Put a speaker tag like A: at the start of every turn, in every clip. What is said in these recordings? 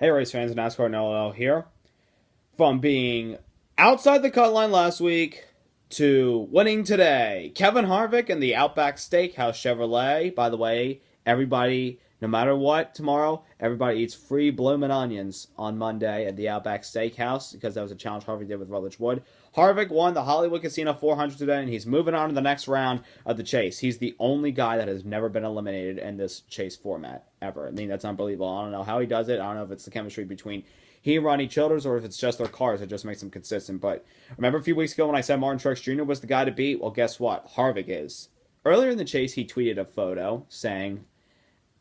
A: Hey race fans, NASCAR NLL here. From being outside the cut line last week to winning today. Kevin Harvick and the Outback Steakhouse Chevrolet. By the way, everybody, no matter what, tomorrow, everybody eats free bloomin' onions on Monday at the Outback Steakhouse because that was a challenge Harvick did with Rutledge Wood. Harvick won the Hollywood Casino 400 today, and he's moving on to the next round of the chase. He's the only guy that has never been eliminated in this chase format, ever. I mean, that's unbelievable. I don't know how he does it. I don't know if it's the chemistry between he and Ronnie Childers or if it's just their cars that just makes them consistent. But remember a few weeks ago when I said Martin Truex Jr. was the guy to beat? Well, guess what? Harvick is. Earlier in the chase, he tweeted a photo saying,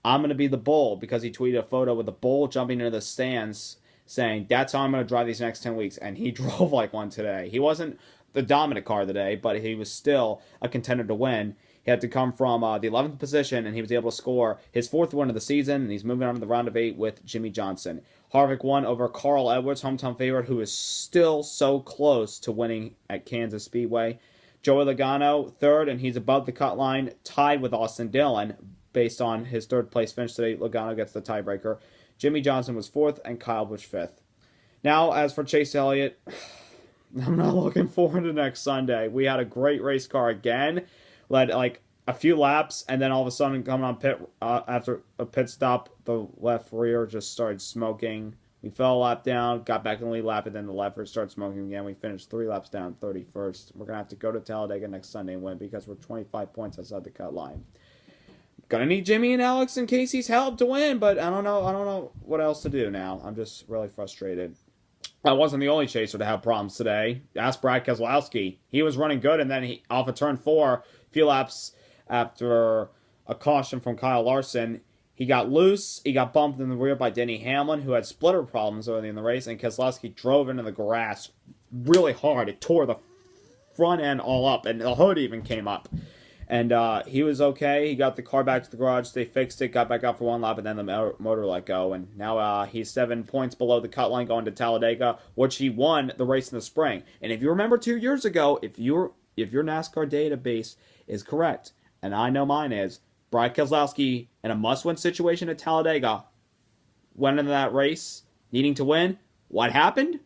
A: I'm going to be the bull, because he tweeted a photo with the bull jumping into the stands saying, that's how I'm going to drive these next 10 weeks. And he drove like one today. He wasn't the dominant car today, but he was still a contender to win. He had to come from the 11th position, and he was able to score his fourth win of the season, and he's moving on to the round of 8 with Jimmy Johnson. Harvick won over Carl Edwards, hometown favorite, who is still so close to winning at Kansas Speedway. Joey Logano, third, and he's above the cut line, tied with Austin Dillon. Based on his third-place finish today, Logano gets the tiebreaker. Jimmy Johnson was fourth, and Kyle Busch fifth. Now, as for Chase Elliott, I'm not looking forward to next Sunday. We had a great race car again, led like a few laps, and then all of a sudden, coming on pit after a pit stop, the left rear just started smoking. We fell a lap down, got back in the lead lap, and then the left rear started smoking again. We finished 3 laps down, 31st. We're going to have to go to Talladega next Sunday and win because we're 25 points outside the cut line. Gonna need Jimmy and Alex and Casey's help to win, but I don't know what else to do now. I'm just really frustrated. I wasn't the only chaser to have problems today. Ask Brad Keselowski. He was running good, and then he off of turn 4, a few laps after a caution from Kyle Larson, he got loose. He got bumped in the rear by Denny Hamlin, who had splitter problems early in the race, and Keselowski drove into the grass really hard. It tore the front end all up, and the hood even came up. And he was okay. He got the car back to the garage. They fixed it, got back out for one lap, and then the motor let go. And now he's 7 points below the cut line going to Talladega, which he won the race in the spring. And if you remember 2 years ago, if your NASCAR database is correct, and I know mine is, Brad Keselowski, in a must-win situation at Talladega, went into that race needing to win. What happened?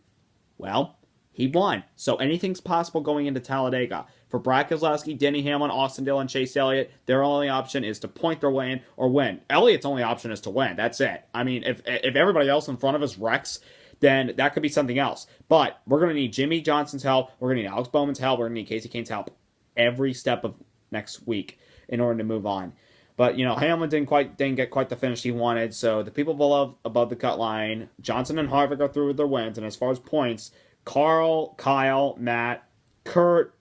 A: Well, he won. So anything's possible going into Talladega. For Brad Keselowski, Denny Hamlin, Austin Dillon, Chase Elliott, their only option is to point their way in or win. Elliott's only option is to win. That's it. I mean, if everybody else in front of us wrecks, then that could be something else. But we're going to need Jimmy Johnson's help. We're going to need Alex Bowman's help. We're going to need Casey Kane's help every step of next week in order to move on. But, Hamlin didn't get quite the finish he wanted. So the people above the cut line, Johnson and Harvick are through with their wins. And as far as points, Carl, Kyle, Matt, Kurt,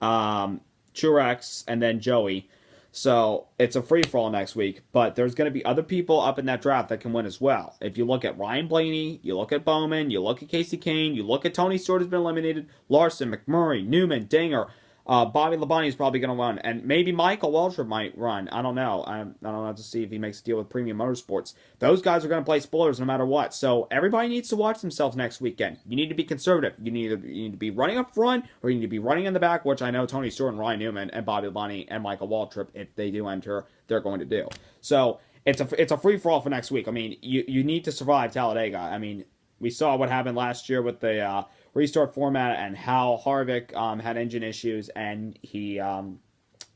A: Truex, and then Joey. So it's a free-for-all next week, but there's going to be other people up in that draft that can win as well. If you look at Ryan Blaney, you look at Bowman, you look at Casey Kane, you look at Tony Stewart has been eliminated, Larson, McMurray, Newman, Dinger, Bobby Labonte is probably going to run, and maybe Michael Waltrip might run. I don't know. I don't know to see if he makes a deal with Premium Motorsports. Those guys are going to play spoilers no matter what. So everybody needs to watch themselves next weekend. You need to be conservative. You need to be running up front, or you need to be running in the back, which I know Tony Stewart and Ryan Newman and Bobby Labonte and Michael Waltrip, if they do enter, they're going to do. So it's a free for all for next week. I mean, you need to survive Talladega. I mean, we saw what happened last year with the restart format and how Harvick had engine issues, and he a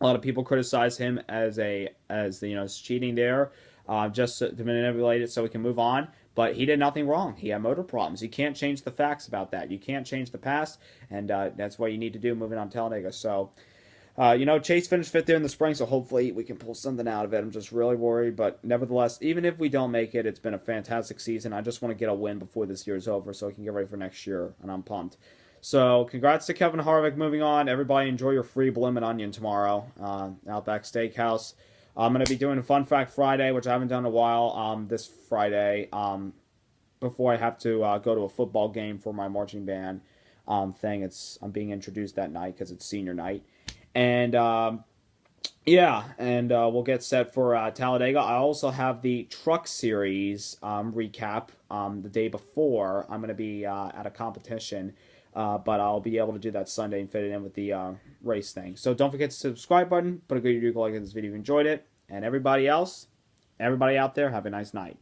A: lot of people criticized him as cheating there, just to manipulate it so we can move on. But he did nothing wrong. He had motor problems. You can't change the facts about that. You can't change the past, and that's what you need to do moving on Talladega. So. Chase finished 5th there in the spring, so hopefully we can pull something out of it. I'm just really worried, but nevertheless, even if we don't make it, it's been a fantastic season. I just want to get a win before this year's over so I can get ready for next year, and I'm pumped. So, congrats to Kevin Harvick moving on. Everybody enjoy your free bloomin' onion tomorrow, Outback Steakhouse. I'm going to be doing a Fun Fact Friday, which I haven't done in a while, this Friday, before I have to go to a football game for my marching band thing. I'm being introduced that night because it's senior night. And, we'll get set for Talladega. I also have the Truck Series recap the day before. I'm going to be at a competition, but I'll be able to do that Sunday and fit it in with the race thing. So don't forget to subscribe button, put a good review like this video if you enjoyed it, and everybody out there, have a nice night.